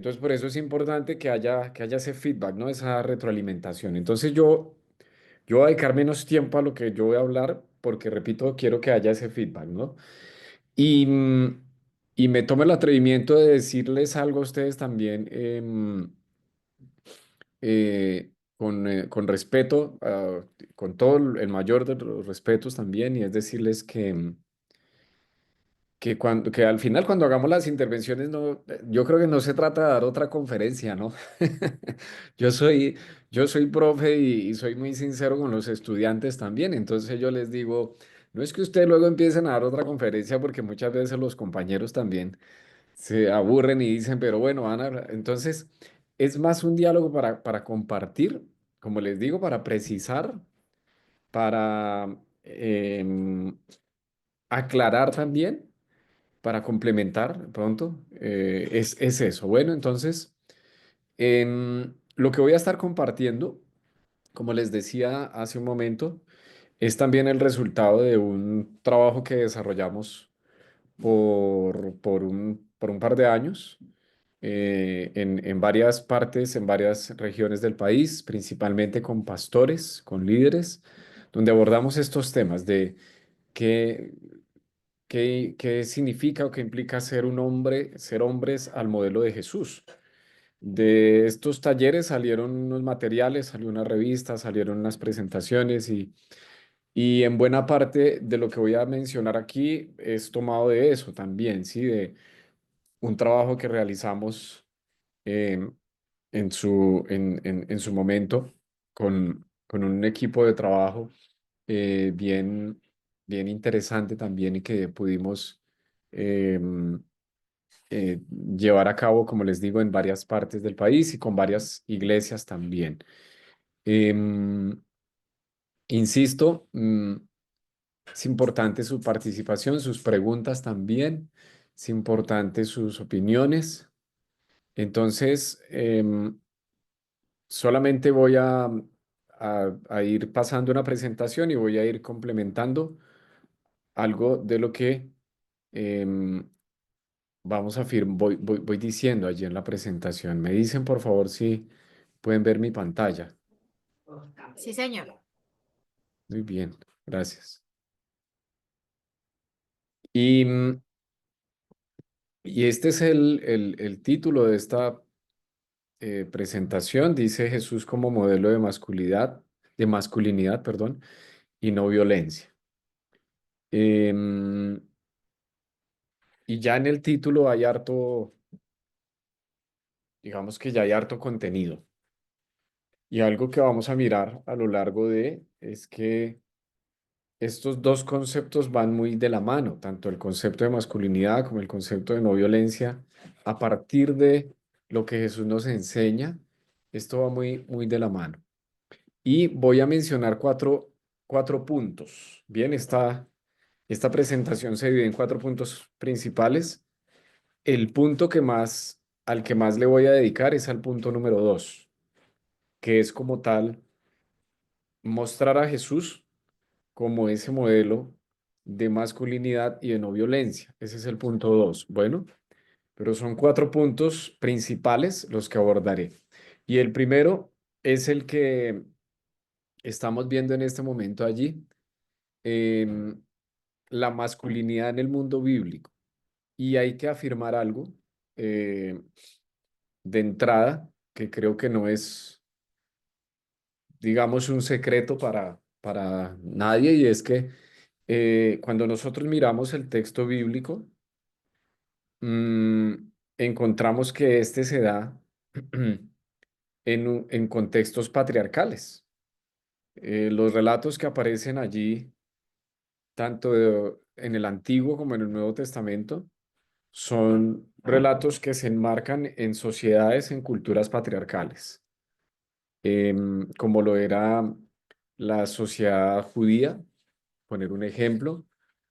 Entonces, por eso es importante que haya ese feedback, ¿no? Esa retroalimentación. Entonces, yo voy a dedicar menos tiempo a lo que yo voy a hablar porque, repito, quiero que haya ese feedback, ¿no? Y, y me tomo el atrevimiento de decirles algo a ustedes también con respeto, con todo el mayor de los respetos también, y es decirles que al final cuando hagamos las intervenciones, no, yo creo que no se trata de dar otra conferencia, ¿no? Yo soy, yo soy profe y soy muy sincero con los estudiantes también, entonces yo les digo, no es que ustedes luego empiecen a dar otra conferencia porque muchas veces los compañeros también se aburren y dicen, pero bueno, van a hablar. Entonces, es más un diálogo para compartir, como les digo, para precisar, para aclarar también, para complementar pronto. Es eso. Bueno, entonces, lo que voy a estar compartiendo, como les decía hace un momento, es también el resultado de un trabajo que desarrollamos por un par de años en varias partes, en varias regiones del país, principalmente con pastores, con líderes, donde abordamos estos temas de qué, qué significa o qué implica ser un hombre, ser hombres al modelo de Jesús. De estos talleres salieron unos materiales, salió una revista, salieron unas presentaciones y en buena parte de lo que voy a mencionar aquí es tomado de eso también, ¿sí? De un trabajo que realizamos eh, en su momento con un equipo de trabajo bien, bien interesante también y que pudimos llevar a cabo, como les digo, en varias partes del país y con varias iglesias también. Em, Insisto, es importante su participación, sus preguntas también, es importante sus opiniones. Entonces, solamente voy a ir pasando una presentación y voy a ir complementando algo de lo que em, voy diciendo allí en la presentación. Me dicen, por favor, si pueden ver mi pantalla. Sí, señor. Muy bien, gracias. Y, y este es el título de esta presentación. Dice Jesús como modelo de masculinidad, perdón, y no violencia. Em, y ya en el título hay harto, digamos que ya hay harto contenido. Y algo que vamos a mirar a lo largo de es que estos dos conceptos van muy de la mano, tanto el concepto de masculinidad como el concepto de no violencia. A partir de lo que Jesús nos enseña, esto va muy, muy de la mano. Y voy a mencionar cuatro puntos. Bien, esta presentación se divide en cuatro puntos principales. El punto al que más le voy a dedicar es al punto número dos, que es como tal mostrar a Jesús como ese modelo de masculinidad y de no violencia. Ese es el punto dos. Bueno, pero son cuatro puntos principales los que abordaré. Y el primero es el que estamos viendo en este momento allí, em, la masculinidad en el mundo bíblico. Y hay que afirmar algo eh, de entrada que creo que no es, digamos, un secreto para nadie, y es que cuando nosotros miramos el texto bíblico, mm, encontramos que este se da en contextos patriarcales. Los relatos que aparecen allí, tanto en el Antiguo como en el Nuevo Testamento, son relatos que se enmarcan en sociedades, en culturas patriarcales, como lo era la sociedad judía, poner un ejemplo,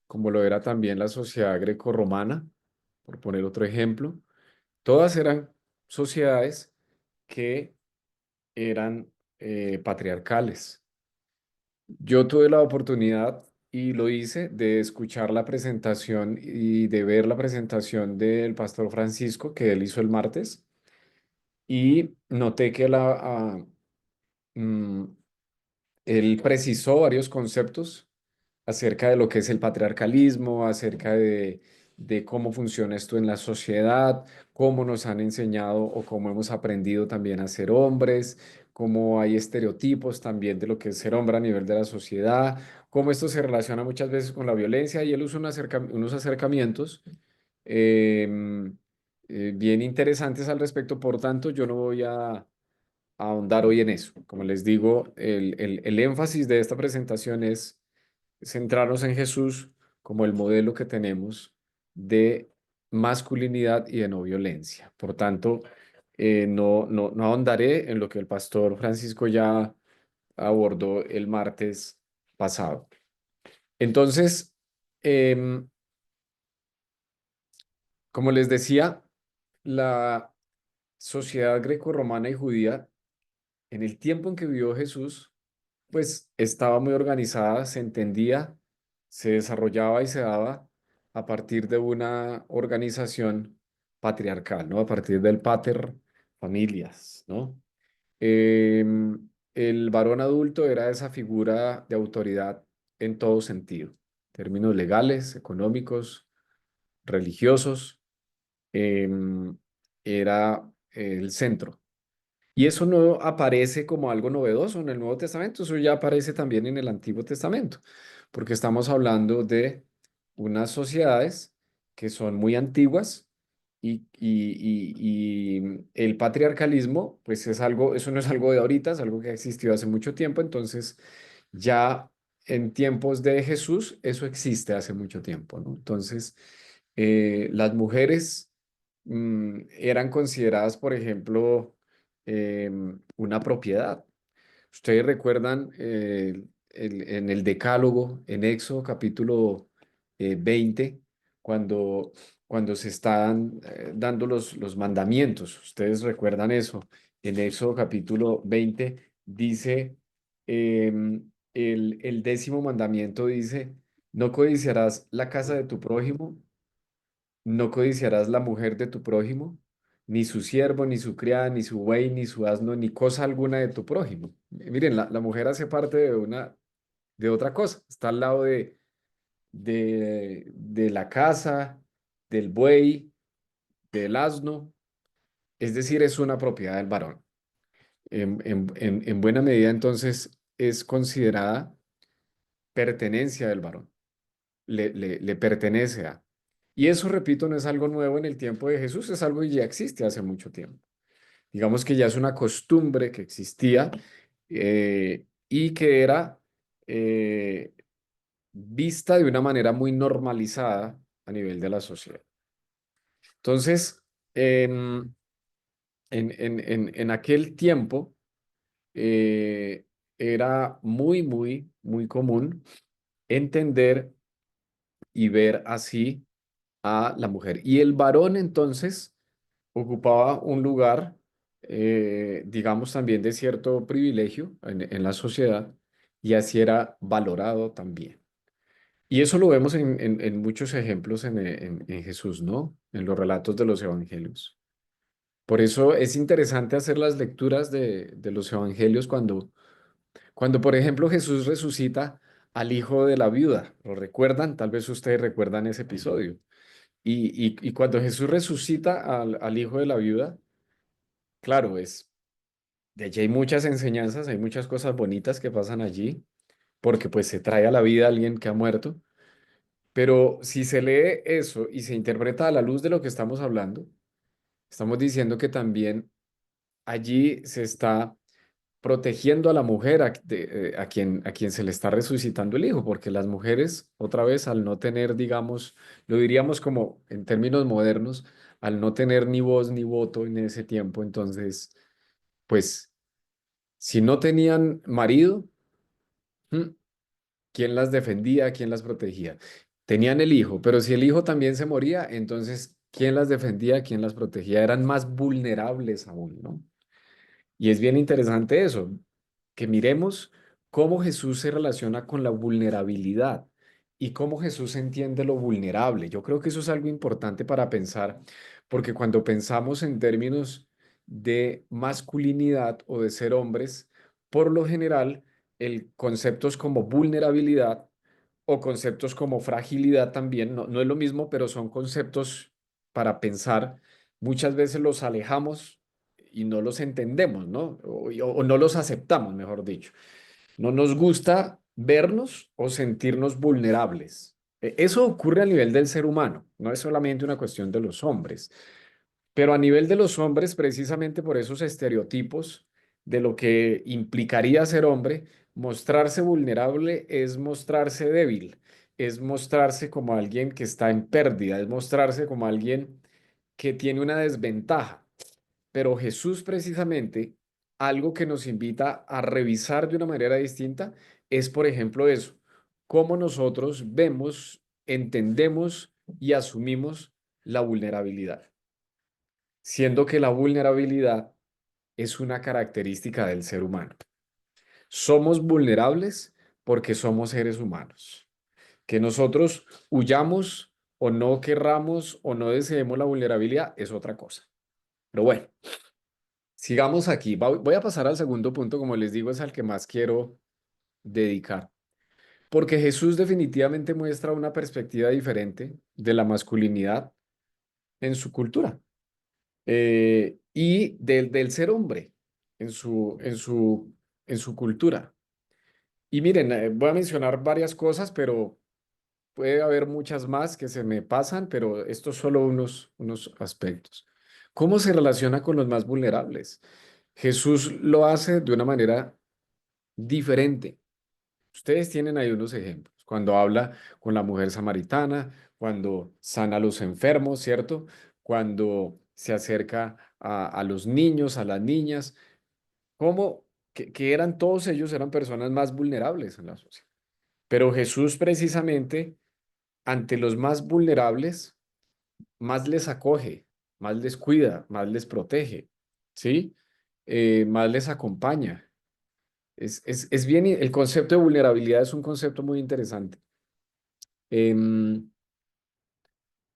como lo era también la sociedad grecorromana, por poner otro ejemplo. Todas eran sociedades que eran patriarcales. Yo tuve la oportunidad, y lo hice, de escuchar la presentación y de ver la presentación del pastor Francisco que él hizo el martes. y noté que mm, él precisó varios conceptos acerca de lo que es el patriarcalismo, acerca de cómo funciona esto en la sociedad, cómo nos han enseñado o cómo hemos aprendido también a ser hombres, cómo hay estereotipos también de lo que es ser hombre a nivel de la sociedad, cómo esto se relaciona muchas veces con la violencia y él usa unos acercamientos em, bien interesantes al respecto. Por tanto, yo no voy a ahondar hoy en eso. Como les digo, el énfasis de esta presentación es centrarnos en Jesús como el modelo que tenemos de masculinidad y de no violencia. Por tanto, no ahondaré en lo que el pastor Francisco ya abordó el martes pasado. Entonces, em, como les decía, la sociedad grecorromana y judía, en el tiempo en que vivió Jesús, pues estaba muy organizada, se entendía, se desarrollaba y se daba a partir de una organización patriarcal, ¿no? A partir del pater familias, ¿no? El varón adulto era esa figura de autoridad en todo sentido, términos legales, económicos, religiosos, em, era el centro. Y eso no aparece como algo novedoso en el Nuevo Testamento, eso ya aparece también en el Antiguo Testamento, porque estamos hablando de unas sociedades que son muy antiguas y el patriarcalismo, pues es algo, eso no es algo de ahorita, es algo que ha existido hace mucho tiempo, entonces ya en tiempos de Jesús eso existe hace mucho tiempo, ¿no? Entonces, las mujeres eran consideradas, por ejemplo, una propiedad. Ustedes recuerdan en el Decálogo, en Éxodo capítulo 20, cuando, cuando se están dando los mandamientos. Ustedes recuerdan eso. En Éxodo capítulo 20 dice, el 10.º mandamiento dice, no codiciarás la casa de tu prójimo, no codiciarás la mujer de tu prójimo, ni su siervo, ni su criada, ni su buey, ni su asno, ni cosa alguna de tu prójimo. Miren, la mujer hace parte de otra cosa. Está al lado de la casa, del buey, del asno. Es decir, es una propiedad del varón. En buena medida, entonces, es considerada pertenencia del varón. Le pertenece a. Y eso, repito, no es algo nuevo en el tiempo de Jesús, es algo que ya existe hace mucho tiempo. Digamos que ya es una costumbre que existía y que era vista de una manera muy normalizada a nivel de la sociedad. Entonces, en, en aquel tiempo era muy común entender y ver así a la mujer. Y el varón entonces ocupaba un lugar, digamos, también de cierto privilegio en la sociedad y así era valorado también. Y eso lo vemos en muchos ejemplos en Jesús, ¿no? En los relatos de los evangelios. Por eso es interesante hacer las lecturas de los evangelios cuando, por ejemplo, Jesús resucita al hijo de la viuda. ¿Lo recuerdan? Tal vez ustedes recuerdan ese episodio. Y cuando Jesús resucita al hijo de la viuda, claro, de allí hay muchas enseñanzas, hay muchas cosas bonitas que pasan allí, porque pues se trae a la vida a alguien que ha muerto, pero si se lee eso y se interpreta a la luz de lo que estamos hablando, estamos diciendo que también allí se está protegiendo a la mujer a quien se le está resucitando el hijo, porque las mujeres, otra vez, al no tener, digamos, lo diríamos como en términos modernos, al no tener ni voz ni voto en ese tiempo, entonces, pues, si no tenían marido, ¿hmm? ¿Quién las defendía? ¿Quién las protegía? Tenían el hijo, pero si el hijo también se moría, entonces, ¿quién las defendía? ¿Quién las protegía? Eran más vulnerables aún, ¿no? Y es bien interesante eso, que miremos cómo Jesús se relaciona con la vulnerabilidad y cómo Jesús entiende lo vulnerable. Yo creo que eso es algo importante para pensar, porque cuando pensamos en términos de masculinidad o de ser hombres, por lo general, conceptos como vulnerabilidad o conceptos como fragilidad también, no es lo mismo, pero son conceptos para pensar. Muchas veces los alejamos y no los entendemos, ¿no? O no los aceptamos, mejor dicho. No nos gusta vernos o sentirnos vulnerables. Eso ocurre a nivel del ser humano, no es solamente una cuestión de los hombres. Pero a nivel de los hombres, precisamente por esos estereotipos de lo que implicaría ser hombre, mostrarse vulnerable es mostrarse débil, es mostrarse como alguien que está en pérdida, es mostrarse como alguien que tiene una desventaja. Pero Jesús precisamente, algo que nos invita a revisar de una manera distinta es, por ejemplo, eso, cómo nosotros vemos, entendemos y asumimos la vulnerabilidad, siendo que la vulnerabilidad es una característica del ser humano. Somos vulnerables porque somos seres humanos. Que nosotros huyamos o no querramos o no deseemos la vulnerabilidad es otra cosa. Pero bueno, sigamos aquí. Voy a pasar al segundo punto, como les digo, es al que más quiero dedicar. Porque Jesús definitivamente muestra una perspectiva diferente de la masculinidad en su cultura. Y del ser hombre en en su cultura. Y miren, voy a mencionar varias cosas, pero puede haber muchas más que se me pasan, pero estos solo unos aspectos. ¿Cómo se relaciona con los más vulnerables? Jesús lo hace de una manera diferente. Ustedes tienen ahí unos ejemplos. Cuando habla con la mujer samaritana, cuando sana a los enfermos, ¿cierto? Cuando se acerca a los niños, a las niñas, como que eran todos ellos, eran personas más vulnerables en la sociedad. Pero Jesús precisamente ante los más vulnerables, más les acoge, más les cuida, más les protege, ¿sí? Más les acompaña. Es bien, el concepto de vulnerabilidad es un concepto muy interesante. Em,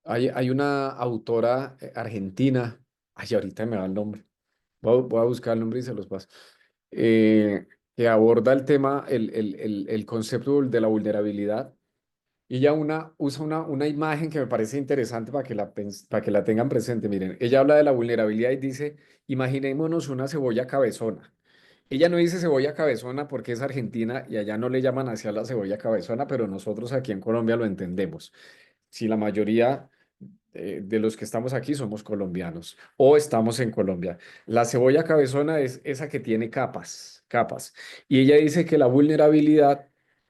hay una autora argentina, ay, ahorita me va el nombre, voy a buscar el nombre y se los paso, que aborda el tema, el concepto de la vulnerabilidad. Y ella usa una imagen que me parece interesante para que para que la tengan presente. Miren, ella habla de la vulnerabilidad y dice, imaginémonos una cebolla cabezona. Ella no dice cebolla cabezona porque es argentina y allá no le llaman así a la cebolla cabezona, pero nosotros aquí en Colombia lo entendemos. Si la mayoría de los que estamos aquí somos colombianos o estamos en Colombia. La cebolla cabezona es esa que tiene capas, capas. Y ella dice que la vulnerabilidad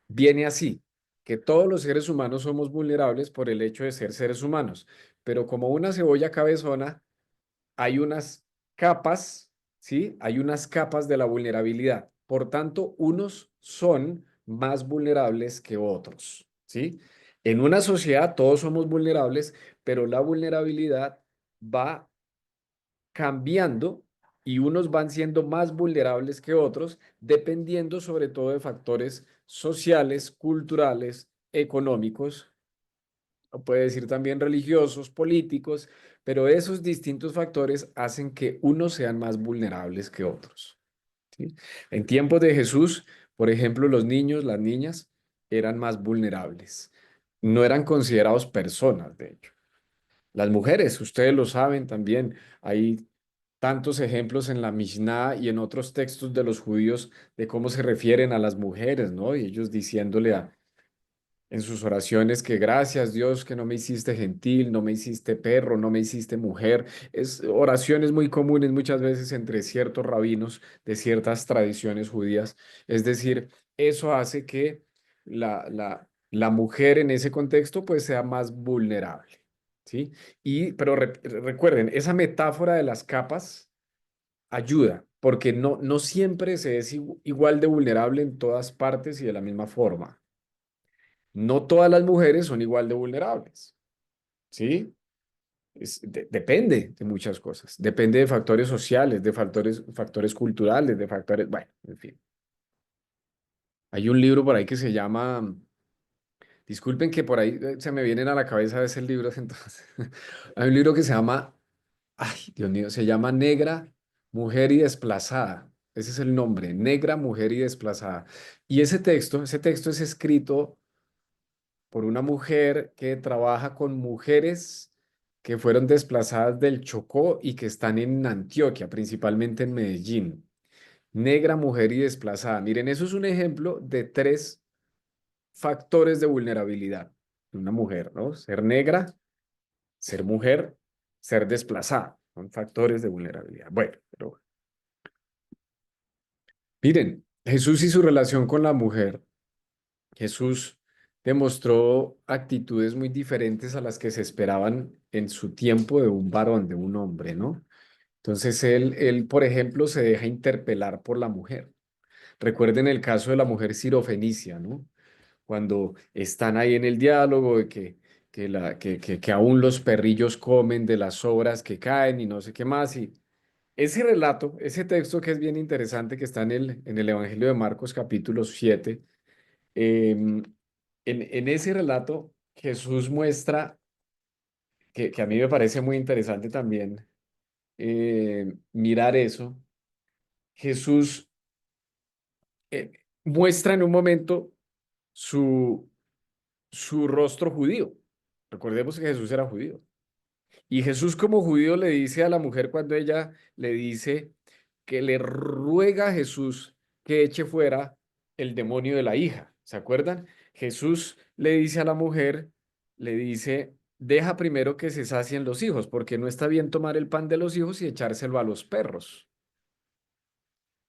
viene así, que todos los seres humanos somos vulnerables por el hecho de ser seres humanos, pero como una cebolla cabezona, hay unas capas, ¿sí? Hay unas capas de la vulnerabilidad. Por tanto, unos son más vulnerables que otros, ¿sí? En una sociedad todos somos vulnerables, pero la vulnerabilidad va cambiando y unos van siendo más vulnerables que otros, dependiendo sobre todo de factores sociales, culturales, económicos, o puede decir también religiosos, políticos, pero esos distintos factores hacen que unos sean más vulnerables que otros, ¿sí? En tiempos de Jesús, por ejemplo, los niños, las niñas eran más vulnerables. No eran considerados personas, de hecho. Las mujeres, ustedes lo saben también, hay tantos ejemplos en la Mishnah y en otros textos de los judíos de cómo se refieren a las mujeres, ¿no? Y ellos diciéndole en sus oraciones que gracias Dios que no me hiciste gentil, no me hiciste perro, no me hiciste mujer. Es oraciones muy comunes muchas veces entre ciertos rabinos de ciertas tradiciones judías. Es decir, eso hace que la mujer en ese contexto pues sea más vulnerable, ¿sí? Pero recuerden, esa metáfora de las capas ayuda, porque no siempre se es igual de vulnerable en todas partes y de la misma forma. No todas las mujeres son igual de vulnerables, ¿sí? Depende de muchas cosas. Depende de factores sociales, de factores culturales, de factores, bueno, en fin. Hay un libro por ahí que se llama, disculpen que por ahí se me vienen a la cabeza a veces libros, entonces. Hay un libro que se llama, ay, Dios mío, se llama Negra. mujer y desplazada. Ese es el nombre, negra, mujer y desplazada. Y ese texto es escrito por una mujer que trabaja con mujeres que fueron desplazadas del Chocó y que están en Antioquia, principalmente en Medellín. Negra, mujer y desplazada. Miren, eso es un ejemplo de tres factores de vulnerabilidad de una mujer, ¿no? Ser negra, ser mujer, ser desplazada. Son factores de vulnerabilidad. Bueno, pero miren, Jesús y su relación con la mujer. Jesús demostró actitudes muy diferentes a las que se esperaban en su tiempo de un varón, de un hombre, ¿no? Entonces él, por ejemplo, se deja interpelar por la mujer. Recuerden el caso de la mujer sirofenicia, ¿no? Cuando están ahí en el diálogo de que aún los perrillos comen de las sobras que caen y no sé qué más. Y ese relato, ese texto que es bien interesante, que está en el Evangelio de Marcos capítulo 7, em, en ese relato Jesús muestra, que a mí me parece muy interesante también mirar eso. Jesús eh, muestra en un momento su, su rostro judío. Recordemos que Jesús era judío. Y Jesús como judío le dice a la mujer cuando ella le dice que le ruega a Jesús que eche fuera el demonio de la hija. ¿Se acuerdan? Jesús le dice a la mujer, le dice, deja primero que se sacien los hijos, porque no está bien tomar el pan de los hijos y echárselo a los perros.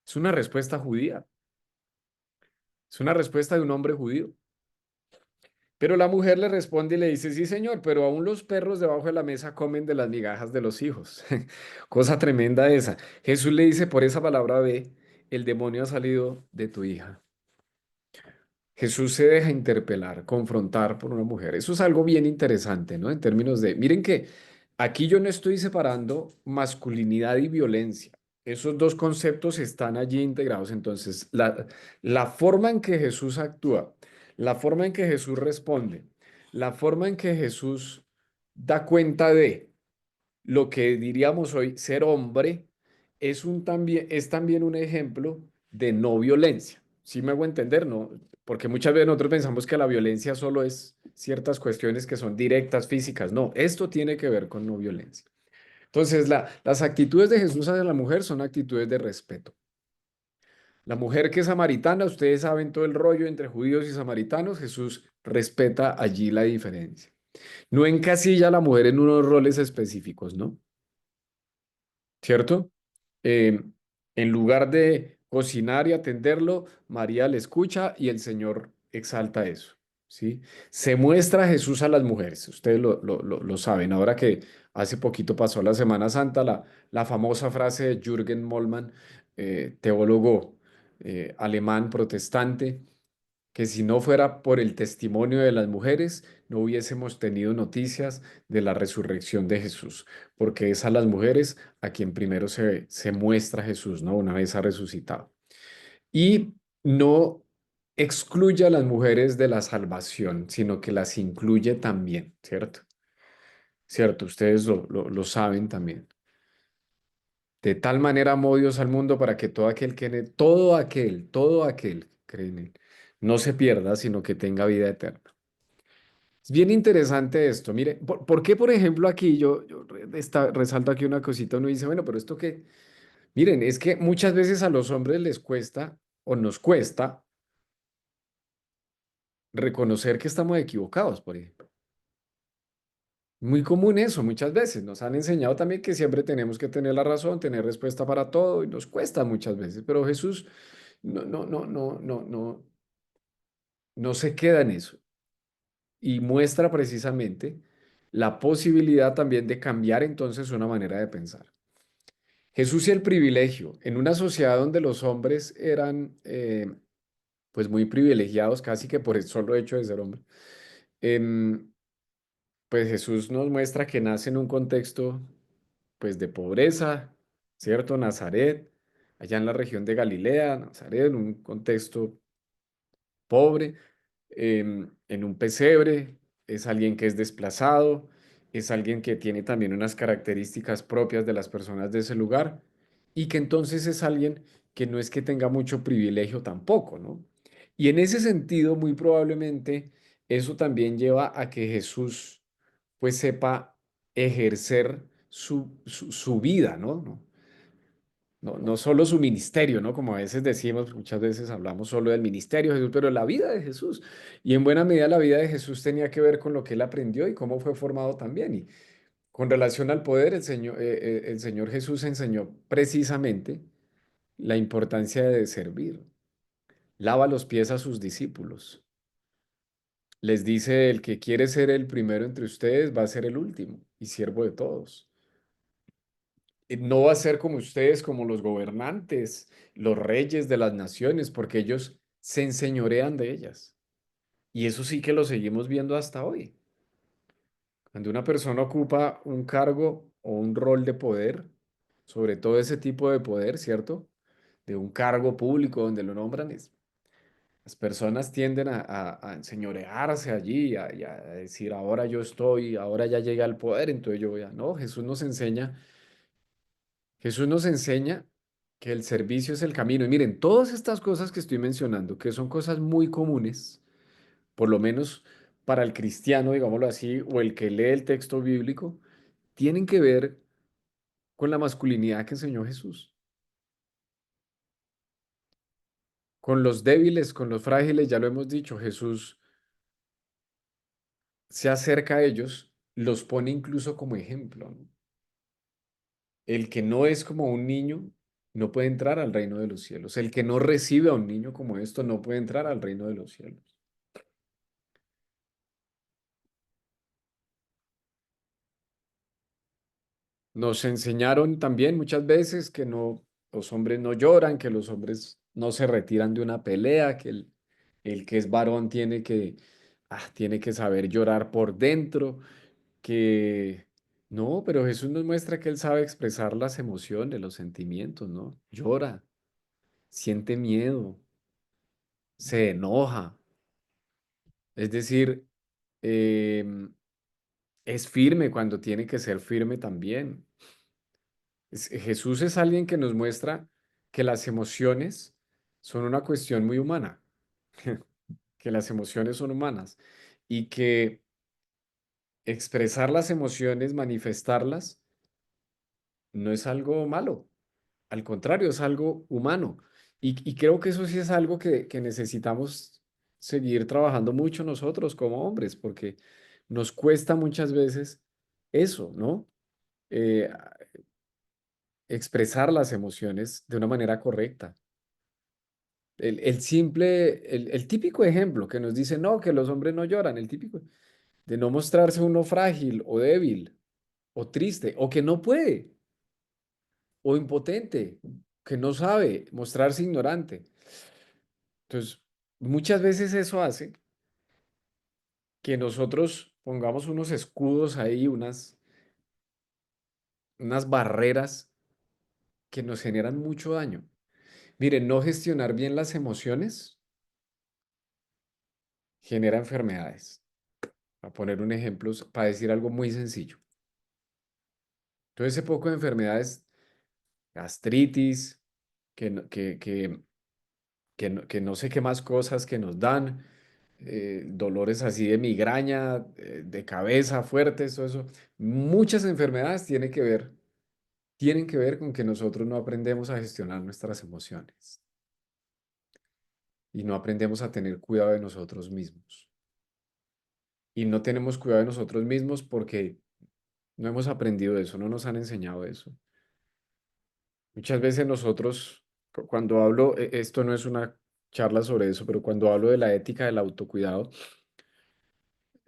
Es una respuesta judía, es una respuesta de un hombre judío. Pero la mujer le responde y le dice, sí, señor, pero aún los perros debajo de la mesa comen de las migajas de los hijos. Cosa tremenda esa. Jesús le dice, por esa palabra ve, el demonio ha salido de tu hija. Jesús se deja interpelar, confrontar por una mujer. Eso es algo bien interesante, ¿no? En términos de, miren que aquí yo no estoy separando masculinidad y violencia. Esos dos conceptos están allí integrados. Entonces, la forma en que Jesús actúa, la forma en que Jesús responde, la forma en que Jesús da cuenta de lo que diríamos hoy ser hombre es también un ejemplo de no violencia. ¿Sí me hago entender? No, porque muchas veces nosotros pensamos que la violencia solo es ciertas cuestiones que son directas, físicas. No, esto tiene que ver con no violencia. Entonces, las actitudes de Jesús hacia la mujer son actitudes de respeto. La mujer que es samaritana, ustedes saben todo el rollo entre judíos y samaritanos, Jesús respeta allí la diferencia. No encasilla a la mujer en unos roles específicos, ¿no? ¿Cierto? Eh, en lugar de cocinar y atenderlo, María le escucha y el Señor exalta eso, ¿sí? Se muestra Jesús a las mujeres, ustedes lo saben. Ahora que hace poquito pasó la Semana Santa, la famosa frase de Jürgen Moltmann, teólogo alemán protestante, que si no fuera por el testimonio de las mujeres, no hubiésemos tenido noticias de la resurrección de Jesús, porque es a las mujeres a quien primero se muestra Jesús, ¿no? Una vez ha resucitado. Y no excluye a las mujeres de la salvación, sino que las incluye también, ¿cierto? Cierto, ustedes lo saben también. De tal manera amó Dios al mundo para que todo aquel que cree en él, no se pierda, sino que tenga vida eterna. Es bien interesante esto. Mire, ¿por qué, por ejemplo, aquí resalto aquí una cosita? Uno dice, bueno, pero esto qué. Miren, es que muchas veces a los hombres les cuesta o nos cuesta reconocer que estamos equivocados, por ejemplo. Muy común eso, muchas veces. Nos han enseñado también que siempre tenemos que tener la razón, tener respuesta para todo y nos cuesta muchas veces. Pero Jesús no se queda en eso y muestra precisamente la posibilidad también de cambiar entonces una manera de pensar. Jesús y el privilegio. En una sociedad donde los hombres eran pues muy privilegiados, casi que por el solo hecho de ser hombre, em, pues Jesús nos muestra que nace en un contexto pues de pobreza, ¿cierto? Nazaret, allá en la región de Galilea, Nazaret, en un contexto pobre, en un pesebre, es alguien que es desplazado, es alguien que tiene también unas características propias de las personas de ese lugar y que entonces es alguien que no es que tenga mucho privilegio tampoco, ¿no? Y en ese sentido, muy probablemente, eso también lleva a que Jesús pues sepa ejercer su vida, ¿no? No solo su ministerio, ¿no? Como a veces decimos, muchas veces hablamos solo del ministerio de Jesús, pero la vida de Jesús. Y en buena medida la vida de Jesús tenía que ver con lo que él aprendió y cómo fue formado también. Y con relación al poder, el Señor Jesús enseñó precisamente la importancia de servir. Lava los pies a sus discípulos. Les dice, el que quiere ser el primero entre ustedes va a ser el último y siervo de todos. No va a ser como ustedes, como los gobernantes, los reyes de las naciones, porque ellos se enseñorean de ellas. Y eso sí que lo seguimos viendo hasta hoy. Cuando una persona ocupa un cargo o un rol de poder, sobre todo ese tipo de poder, ¿cierto? De un cargo público donde lo nombran, las personas tienden a enseñorearse allí y a decir, ahora yo estoy, ahora ya llega al poder, entonces yo voy a... No, Jesús nos enseña que el servicio es el camino. Y miren, todas estas cosas que estoy mencionando, que son cosas muy comunes, por lo menos para el cristiano, digámoslo así, o el que lee el texto bíblico, tienen que ver con la masculinidad que enseñó Jesús. Con los débiles, con los frágiles, ya lo hemos dicho, Jesús se acerca a ellos, los pone incluso como ejemplo, ¿no? El que no es como un niño no puede entrar al reino de los cielos. El que no recibe a un niño como esto no puede entrar al reino de los cielos. Nos enseñaron también muchas veces que no, los hombres no lloran, que los hombres no se retiran de una pelea, que el que es varón tiene que saber llorar por dentro, que no, pero Jesús nos muestra que él sabe expresar las emociones, los sentimientos, ¿no? Llora, siente miedo, se enoja, es decir, em, es firme cuando tiene que ser firme también. Jesús es alguien que nos muestra que las emociones son una cuestión muy humana, que las emociones son humanas y que expresar las emociones, manifestarlas, no es algo malo, al contrario, es algo humano. Y creo que eso sí es algo que necesitamos seguir trabajando mucho nosotros como hombres, porque nos cuesta muchas veces eso, ¿no? Eh, expresar las emociones de una manera correcta. El típico ejemplo que nos dice, no, que los hombres no lloran, el típico de no mostrarse uno frágil o débil o triste o que no puede o impotente, que no sabe mostrarse ignorante. Entonces, muchas veces eso hace que nosotros pongamos unos escudos ahí, unas barreras que nos generan mucho daño. Miren, no gestionar bien las emociones genera enfermedades. A poner un ejemplo, para decir algo muy sencillo. Todo ese poco de enfermedades, gastritis, que no sé qué más cosas que nos dan, dolores así de migraña, de cabeza fuertes, todo eso. Muchas enfermedades tienen que ver con que nosotros no aprendemos a gestionar nuestras emociones y no aprendemos a tener cuidado de nosotros mismos. Y no tenemos cuidado de nosotros mismos porque no hemos aprendido eso, no nos han enseñado eso. Muchas veces nosotros, cuando hablo, esto no es una charla sobre eso, pero cuando hablo de la ética del autocuidado,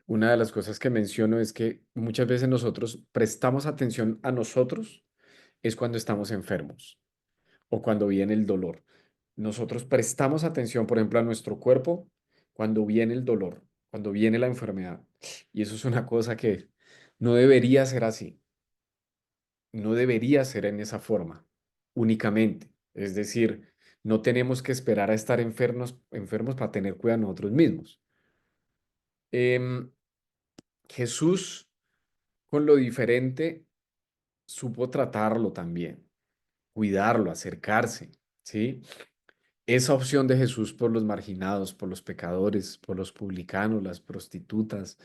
una de las cosas que menciono es que muchas veces nosotros prestamos atención a nosotros es cuando estamos enfermos o cuando viene el dolor. Nosotros prestamos atención, por ejemplo, a nuestro cuerpo cuando viene el dolor, cuando viene la enfermedad. Y eso es una cosa que no debería ser así, no debería ser en esa forma únicamente. Es decir, no tenemos que esperar a estar enfermos para tener cuidado de nosotros mismos. Em, Jesús, con lo diferente, supo tratarlo también. cuidarlo, acercarse, ¿sí? Esa opción de Jesús por los marginados, por los pecadores, por los publicanos, las prostitutas.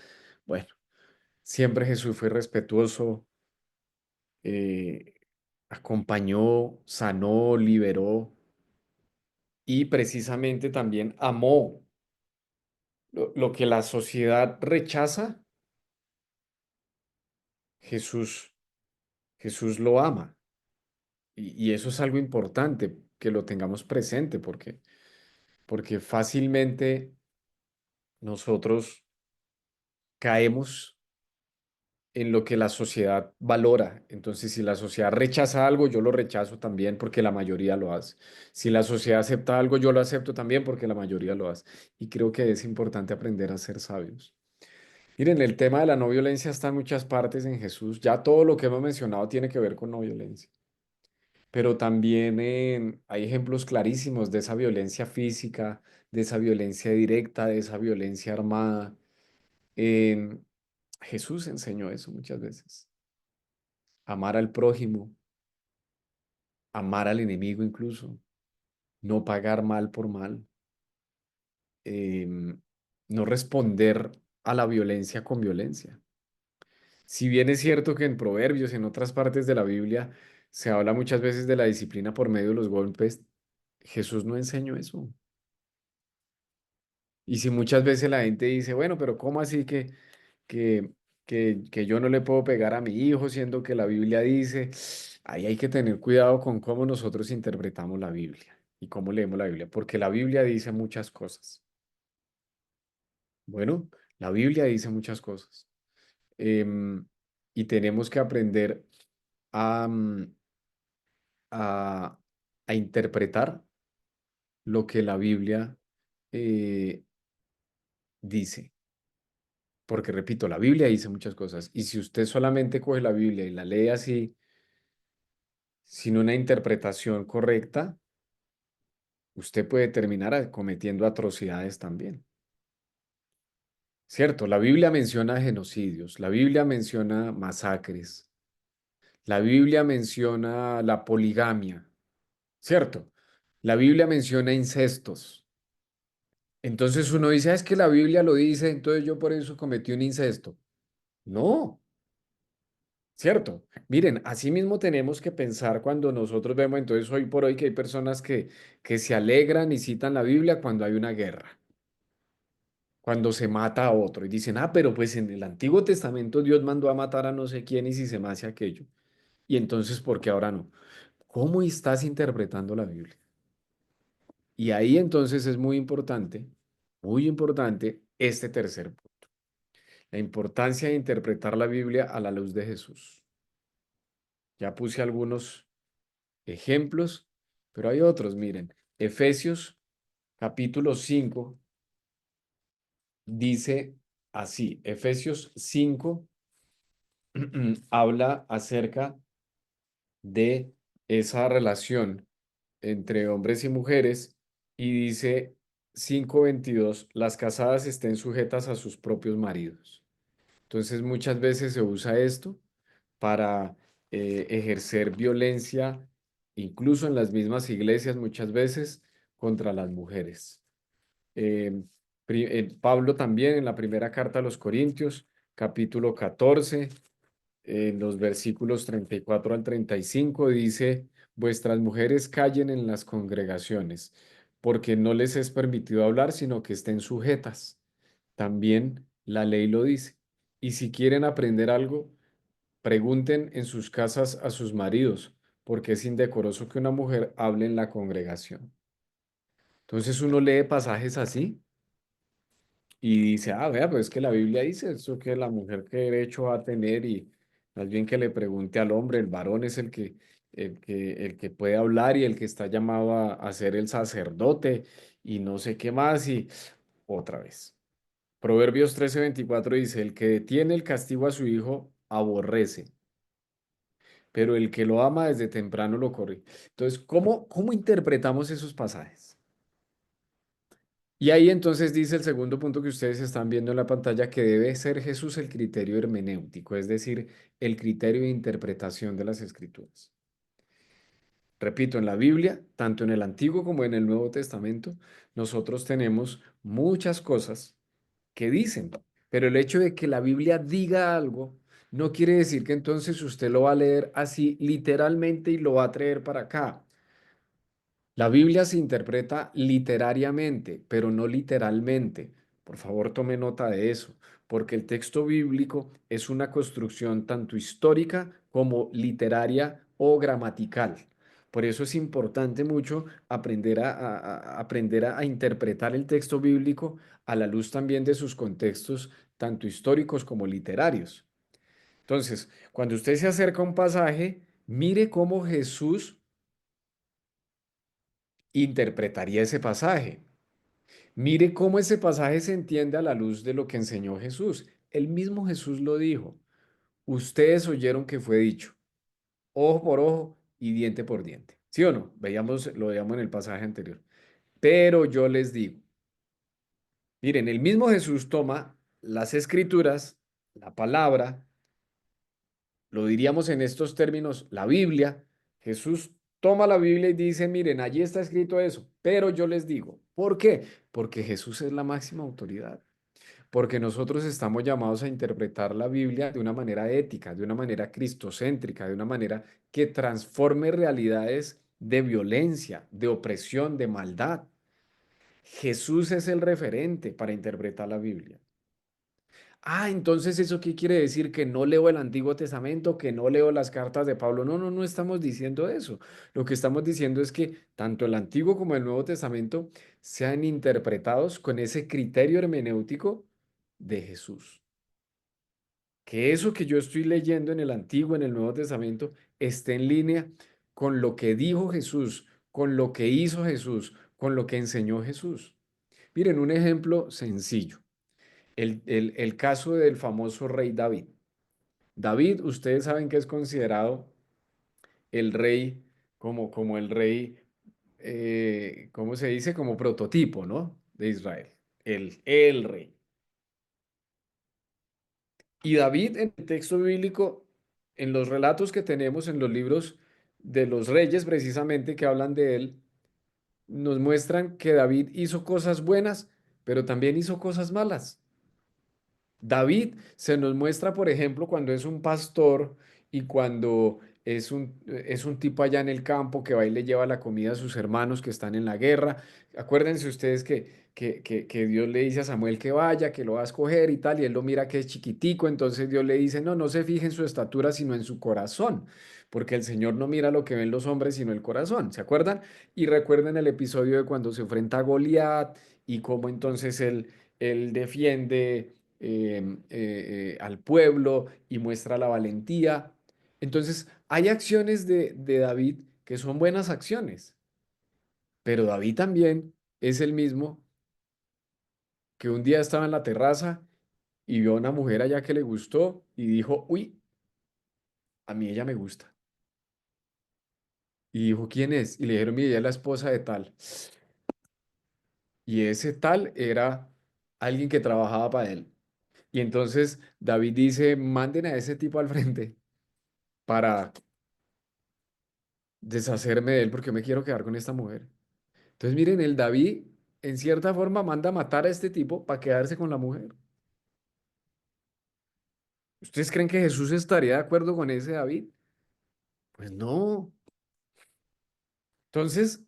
Bueno, siempre Jesús fue respetuoso, eh, acompañó, sanó, liberó y precisamente también amó. Lo que la sociedad rechaza, Jesús, Jesús lo ama. Y eso es algo importante que lo tengamos presente porque fácilmente nosotros caemos en lo que la sociedad valora. Entonces, si la sociedad rechaza algo, yo lo rechazo también porque la mayoría lo hace. Si la sociedad acepta algo, yo lo acepto también porque la mayoría lo hace. Y creo que es importante aprender a ser sabios. Miren, el tema de la no violencia está en muchas partes en Jesús. Ya todo lo que hemos mencionado tiene que ver con no violencia. Pero también hay ejemplos clarísimos de esa violencia física, de esa violencia directa, de esa violencia armada. Em, Jesús enseñó eso muchas veces. Amar al prójimo, amar al enemigo incluso, no pagar mal por mal, em, no responder a la violencia con violencia. Si bien es cierto que en Proverbios, en otras partes de la Biblia, se habla muchas veces de la disciplina por medio de los golpes, Jesús no enseñó eso. Y si muchas veces la gente dice, bueno, pero ¿cómo así que, que yo no le puedo pegar a mi hijo, siendo que la Biblia dice, ahí hay que tener cuidado con cómo nosotros interpretamos la Biblia y cómo leemos la Biblia, porque la Biblia dice muchas cosas. Bueno, la Biblia dice muchas cosas. Em, y tenemos que aprender a, a, a interpretar lo que la Biblia eh, dice. Porque repito, la Biblia dice muchas cosas. Y si usted solamente coge la Biblia y la lee así, sin una interpretación correcta, usted puede terminar cometiendo atrocidades también. Cierto, la Biblia menciona genocidios, la Biblia menciona masacres, la Biblia menciona la poligamia, ¿cierto? La Biblia menciona incestos. Entonces uno dice, es que la Biblia lo dice, entonces yo por eso cometí un incesto. No, ¿cierto? Miren, así mismo tenemos que pensar cuando nosotros vemos, entonces hoy por hoy que hay personas que se alegran y citan la Biblia cuando hay una guerra, cuando se mata a otro y dicen, ah, pero pues en el Antiguo Testamento Dios mandó a matar a no sé quién y si se me hace aquello. Y entonces, ¿por qué ahora no? ¿Cómo estás interpretando la Biblia? Y ahí entonces es muy importante este tercer punto, la importancia de interpretar la Biblia a la luz de Jesús. Ya puse algunos ejemplos, pero hay otros, miren. Efesios capítulo 5 dice así, Efesios 5 habla acerca de esa relación entre hombres y mujeres y dice 5:22, las casadas estén sujetas a sus propios maridos. Entonces muchas veces se usa esto para ejercer violencia, incluso en las mismas iglesias muchas veces, contra las mujeres. Eh, Pablo también en la primera carta a los Corintios, capítulo 14, en los versículos 34 al 35, dice, vuestras mujeres callen en las congregaciones, porque no les es permitido hablar, sino que estén sujetas. También la ley lo dice. Y si quieren aprender algo, pregunten en sus casas a sus maridos, porque es indecoroso que una mujer hable en la congregación. Entonces uno lee pasajes así y dice, ah, vea, pues es que la Biblia dice eso, que la mujer qué derecho va a tener y más bien que le pregunte al hombre, el varón es el que puede hablar y el que está llamado a ser el sacerdote y no sé qué más y otra vez. Proverbios 13:24 dice, el que detiene el castigo a su hijo aborrece, pero el que lo ama desde temprano lo corre. Entonces, ¿cómo interpretamos esos pasajes? Y ahí entonces dice el segundo punto que ustedes están viendo en la pantalla, que debe ser Jesús el criterio hermenéutico, es decir, el criterio de interpretación de las escrituras. Repito, en la Biblia, tanto en el Antiguo como en el Nuevo Testamento, nosotros tenemos muchas cosas que dicen, pero el hecho de que la Biblia diga algo no quiere decir que entonces usted lo va a leer así literalmente y lo va a traer para acá. La Biblia se interpreta literariamente, pero no literalmente. Por favor, tome nota de eso, porque el texto bíblico es una construcción tanto histórica como literaria o gramatical. Por eso es importante mucho aprender a interpretar el texto bíblico a la luz también de sus contextos, tanto históricos como literarios. Entonces, cuando usted se acerca a un pasaje, mire cómo Jesús interpretaría ese pasaje. Mire cómo ese pasaje se entiende a la luz de lo que enseñó Jesús. El mismo Jesús lo dijo. Ustedes oyeron que fue dicho, ojo por ojo y diente por diente. ¿Sí o no? Lo veíamos en el pasaje anterior. Pero yo les digo, miren, el mismo Jesús toma las escrituras, la palabra, lo diríamos en estos términos, la Biblia. Jesús toma la Biblia y dice, miren, allí está escrito eso, pero yo les digo, ¿por qué? Porque Jesús es la máxima autoridad. Porque nosotros estamos llamados a interpretar la Biblia de una manera ética, de una manera cristocéntrica, de una manera que transforme realidades de violencia, de opresión, de maldad. Jesús es el referente para interpretar la Biblia. Ah, entonces ¿eso qué quiere decir? Que no leo el Antiguo Testamento, que no leo las cartas de Pablo. No, no, no estamos diciendo eso. Lo que estamos diciendo es que tanto el Antiguo como el Nuevo Testamento sean interpretados con ese criterio hermenéutico de Jesús. Que eso que yo estoy leyendo en el Antiguo, en el Nuevo Testamento, esté en línea con lo que dijo Jesús, con lo que hizo Jesús, con lo que enseñó Jesús. Miren, un ejemplo sencillo, el caso del famoso rey David. David, ustedes saben que es considerado el rey, como el rey, ¿cómo se dice? Como prototipo, ¿no? De Israel, el rey. Y David en el texto bíblico, en los relatos que tenemos en los libros de los reyes precisamente que hablan de él, nos muestran que David hizo cosas buenas, pero también hizo cosas malas. David se nos muestra, por ejemplo, cuando es un pastor y cuando es un tipo allá en el campo que va y le lleva la comida a sus hermanos que están en la guerra. Acuérdense ustedes que Dios le dice a Samuel que vaya, que lo va a escoger y tal, y él lo mira que es chiquitico, entonces Dios le dice, no, no se fije en su estatura, sino en su corazón, porque el Señor no mira lo que ven los hombres, sino el corazón. ¿Se acuerdan? Y recuerden el episodio de cuando se enfrenta a Goliat y cómo entonces él defiende al pueblo y muestra la valentía. Entonces, hay acciones de David que son buenas acciones, pero David también es el mismo que un día estaba en la terraza y vio a una mujer allá que le gustó y dijo, uy, a mí ella me gusta. Y dijo, ¿quién es? Y le dijeron, mire, ella es la esposa de tal. Y ese tal era alguien que trabajaba para él. Y entonces David dice, manden a ese tipo al frente para deshacerme de él porque yo me quiero quedar con esta mujer. Entonces, miren, el David en cierta forma manda a matar a este tipo para quedarse con la mujer. ¿Ustedes creen que Jesús estaría de acuerdo con ese David? Pues no. Entonces,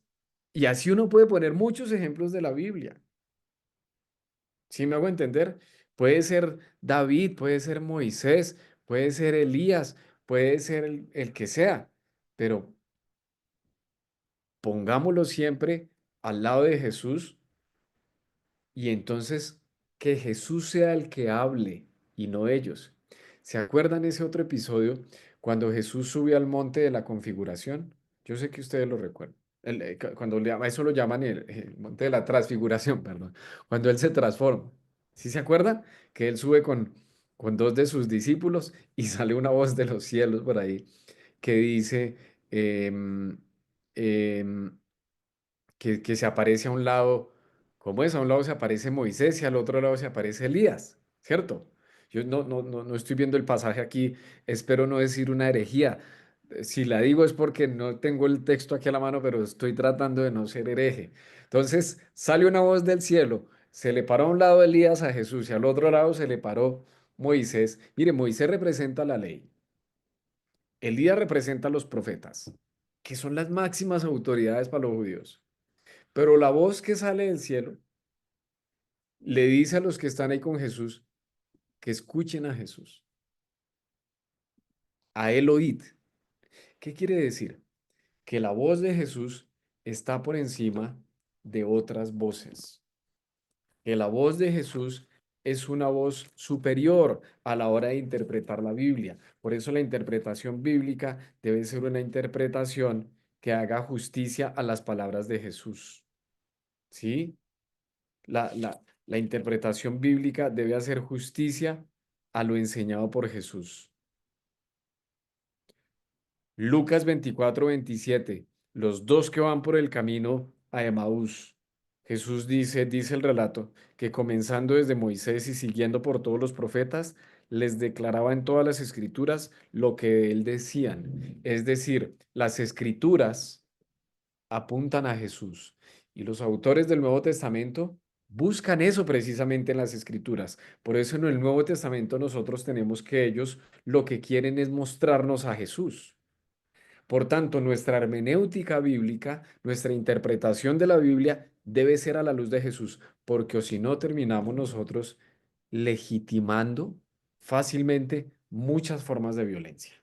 y así uno puede poner muchos ejemplos de la Biblia. ¿Sí me hago entender? Puede ser David, puede ser Moisés, puede ser Elías, puede ser el que sea, pero pongámoslo siempre al lado de Jesús. Y entonces que Jesús sea el que hable y no ellos. ¿Se acuerdan ese otro episodio cuando Jesús sube al monte de la configuración? Yo sé que ustedes lo recuerdan. A eso lo llaman el monte de la transfiguración, perdón. Cuando Él se transforma. ¿Sí se acuerdan? Que Él sube con dos de sus discípulos y sale una voz de los cielos por ahí que dice, em, em, que se aparece a un lado, ¿cómo es? A un lado se aparece Moisés y al otro lado se aparece Elías, ¿cierto? Yo no estoy viendo el pasaje aquí, espero no decir una herejía. Si la digo es porque no tengo el texto aquí a la mano, pero estoy tratando de no ser hereje. Entonces, sale una voz del cielo, se le paró a un lado Elías a Jesús y al otro lado se le paró Moisés. Mire, Moisés representa la ley. Elías representa a los profetas, que son las máximas autoridades para los judíos. Pero la voz que sale del cielo le dice a los que están ahí con Jesús que escuchen a Jesús, a él oíd. ¿Qué quiere decir? Que la voz de Jesús está por encima de otras voces. Que la voz de Jesús es una voz superior a la hora de interpretar la Biblia. Por eso la interpretación bíblica debe ser una interpretación que haga justicia a las palabras de Jesús. ¿Sí? La interpretación bíblica debe hacer justicia a lo enseñado por Jesús. Lucas 24-27, los dos que van por el camino a Emaús. Jesús dice el relato, que comenzando desde Moisés y siguiendo por todos los profetas, les declaraba en todas las escrituras lo que de él decían. Es decir, las escrituras apuntan a Jesús y los autores del Nuevo Testamento buscan eso precisamente en las escrituras. Por eso en el Nuevo Testamento nosotros tenemos que ellos lo que quieren es mostrarnos a Jesús. Por tanto, nuestra hermenéutica bíblica, nuestra interpretación de la Biblia debe ser a la luz de Jesús, porque o si no terminamos nosotros legitimando fácilmente muchas formas de violencia,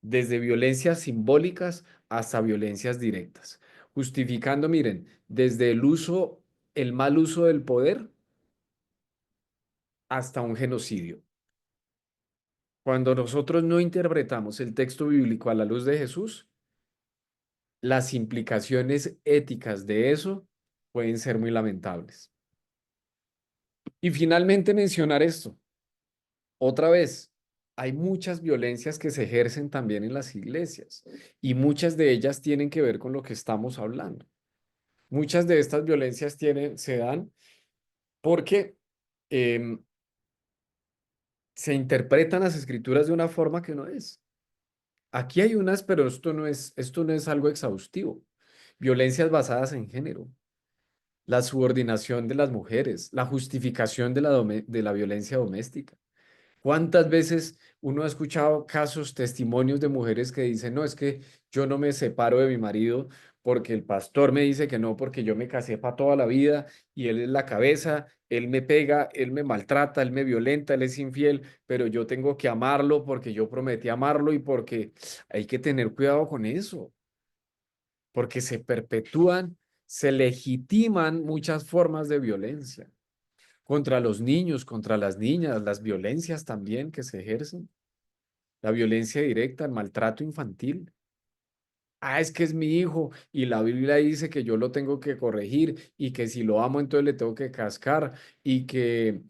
desde violencias simbólicas hasta violencias directas, justificando, miren, desde el mal uso del poder hasta un genocidio. Cuando nosotros no interpretamos el texto bíblico a la luz de Jesús, las implicaciones éticas de eso pueden ser muy lamentables. Y finalmente mencionar esto, otra vez, hay muchas violencias que se ejercen también en las iglesias y muchas de ellas tienen que ver con lo que estamos hablando. Muchas de estas violencias se dan porque em, se interpretan las escrituras de una forma que no es. Aquí hay unas, pero esto no es algo exhaustivo. Violencias basadas en género, la subordinación de las mujeres, la justificación de la violencia doméstica. ¿Cuántas veces uno ha escuchado casos, testimonios de mujeres que dicen, no, es que yo no me separo de mi marido porque el pastor me dice que no, porque yo me casé para toda la vida y él es la cabeza, él me pega, él me maltrata, él me violenta, él es infiel, pero yo tengo que amarlo porque yo prometí amarlo y porque hay que tener cuidado con eso, porque se perpetúan, se legitiman muchas formas de violencia contra los niños, contra las niñas, las violencias también que se ejercen, la violencia directa, el maltrato infantil. Ah, es que es mi hijo y la Biblia dice que yo lo tengo que corregir y que si lo amo entonces le tengo que cascar y que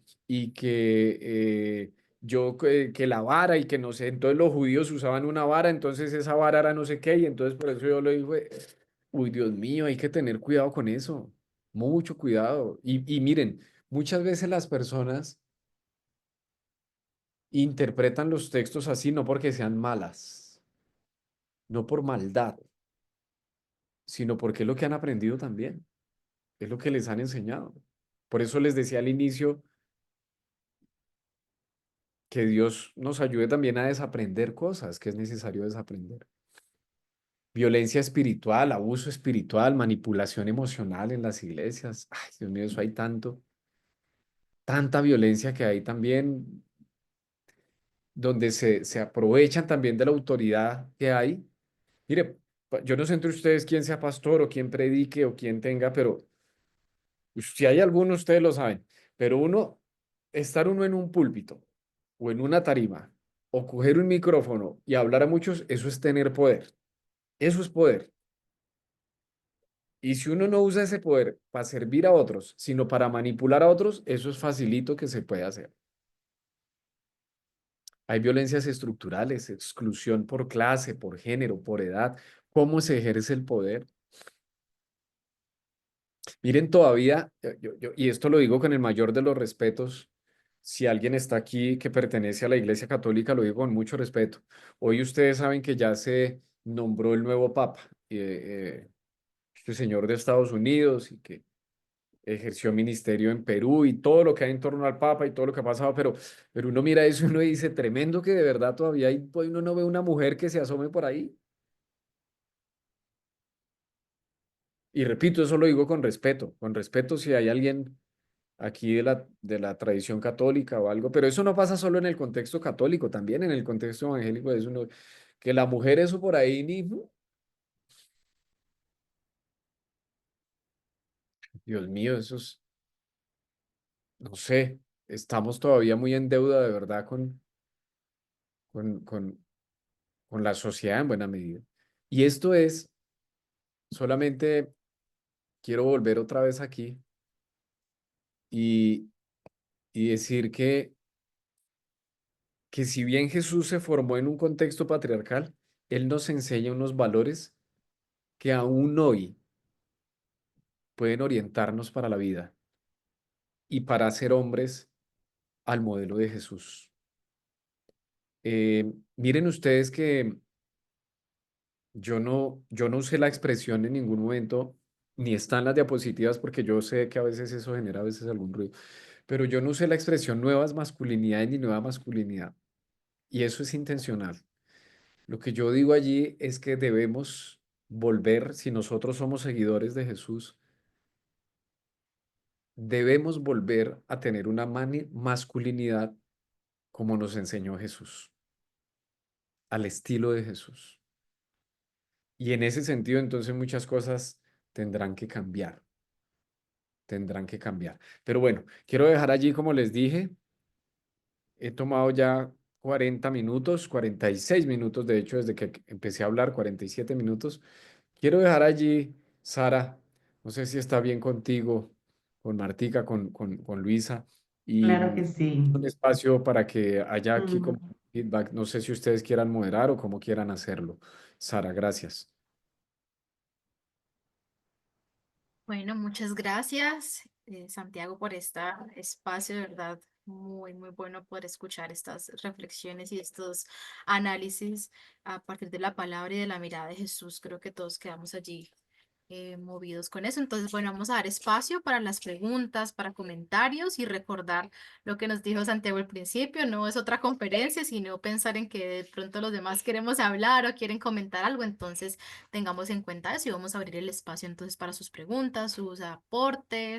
que la vara y que no sé, entonces los judíos usaban una vara, entonces esa vara era no sé qué y entonces por eso yo le dije, uy, Dios mío, hay que tener cuidado con eso, mucho cuidado. Y miren, muchas veces las personas interpretan los textos así no porque sean malas, no por maldad, sino porque es lo que han aprendido también, es lo que les han enseñado. Por eso les decía al inicio que Dios nos ayude también a desaprender cosas que es necesario desaprender. Violencia espiritual, abuso espiritual, manipulación emocional en las iglesias. Ay, Dios mío, eso hay tanta violencia que hay también, donde se aprovechan también de la autoridad que hay. Mire, yo no sé entre ustedes quién sea pastor o quién predique o quién tenga, pero si hay alguno, ustedes lo saben. Pero estar uno en un púlpito o en una tarima o coger un micrófono y hablar a muchos, eso es tener poder. Eso es poder. Y si uno no usa ese poder para servir a otros, sino para manipular a otros, eso es facilito que se puede hacer. Hay violencias estructurales, exclusión por clase, por género, por edad. ¿Cómo se ejerce el poder? Miren, todavía, y esto lo digo con el mayor de los respetos, si alguien está aquí que pertenece a la Iglesia Católica, lo digo con mucho respeto. Hoy ustedes saben que ya se nombró el nuevo Papa, este señor de Estados Unidos, y que ejerció ministerio en Perú y todo lo que hay en torno al Papa y todo lo que ha pasado, pero uno mira eso y uno dice, tremendo que de verdad todavía hay, pues, uno no ve una mujer que se asome por ahí. Y repito, eso lo digo con respeto si hay alguien aquí de la tradición católica o algo, pero eso no pasa solo en el contexto católico, también en el contexto evangélico es uno, que la mujer eso por ahí ni, Dios mío, eso es, no sé, estamos todavía muy en deuda de verdad con, con, con la sociedad en buena medida. Y esto es, solamente quiero volver otra vez aquí y, y decir que si bien Jesús se formó en un contexto patriarcal, Él nos enseña unos valores que aún hoy pueden orientarnos para la vida y para ser hombres al modelo de Jesús. Miren ustedes que yo no usé la expresión en ningún momento, ni está en las diapositivas porque yo sé que a veces eso genera a veces algún ruido, pero yo no usé la expresión nuevas masculinidades ni nueva masculinidad, y eso es intencional. Lo que yo digo allí es que debemos volver, si nosotros somos seguidores de Jesús, debemos volver a tener una masculinidad como nos enseñó Jesús, al estilo de Jesús. Y en ese sentido, entonces muchas cosas tendrán que cambiar, tendrán que cambiar. Pero bueno, quiero dejar allí, como les dije, he tomado ya 40 minutos, 46 minutos, de hecho, desde que empecé a hablar, 47 minutos. Quiero dejar allí, Sara, no sé si está bien contigo, con Martica, con Luisa, y Claro que sí. un espacio para que haya aquí como Mm, feedback. No sé si ustedes quieran moderar o cómo quieran hacerlo. Sara, gracias. Bueno, muchas gracias, Santiago, por este espacio, de verdad, muy, muy bueno poder escuchar estas reflexiones y estos análisis a partir de la palabra y de la mirada de Jesús. Creo que todos quedamos allí movidos con eso. Entonces, bueno, vamos a dar espacio para las preguntas, para comentarios y recordar lo que nos dijo Santiago al principio. No es otra conferencia, sino pensar en que de pronto los demás queremos hablar o quieren comentar algo. Entonces, tengamos en cuenta eso y vamos a abrir el espacio entonces para sus preguntas, sus aportes.